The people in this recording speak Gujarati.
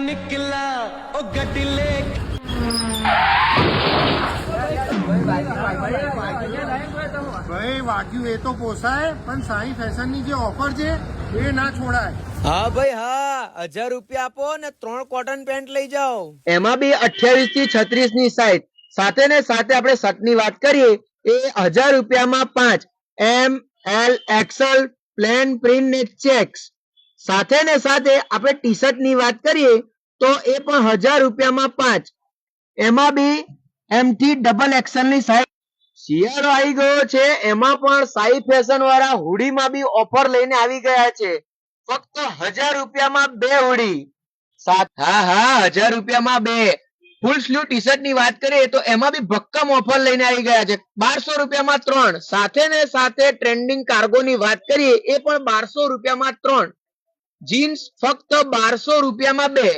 निकला ओ गड्डी ले ભાઈ વાગ્યું એ તો પોસાય, પણ સાઈ ફેશન ની જે ઓફર છે એ ના છોડાય. હા ભાઈ હા, 1000 રૂપિયા આપો ને 3 કોટન પેન્ટ લઈ જાઓ. એમાં બી 28 થી 36 ની સાઈઝ. સાથે ને સાથે આપણે શર્ટ ની વાત કરીએ એ 1000 રૂપિયામાં 5 M L XL plain print ને ચેક્સ. સાથે ને સાથે આપણે ટી શર્ટ ની વાત કરીએ તો એ પણ 1000 રૂપિયામાં 5, એમાં બી એમ થી ડબલ એક્સએલ ની સાઈઝ. શિયાળો આવી ગયો છે, એમાં પણ સાઈ ફેશન વાળા હુડી માં બી ઓફર લઈને આવી ગયા છે. ફક્ત 1000 રૂપિયામાં 2 હુડી. હા હા, 1000 રૂપિયામાં 2 ફૂલ સ્લીવ ટી શર્ટ ની વાત કરીએ તો એમાં બી ભક્કમ ઓફર લઈને આવી ગયા છે. 1200 રૂપિયામાં 3. સાથે ને સાથે ટ્રેન્ડિંગ કાર્ગો ની વાત કરીએ એ પણ 1200 રૂપિયામાં 3. જીન્સ ફક્ત 1200 રૂપિયામાં 2.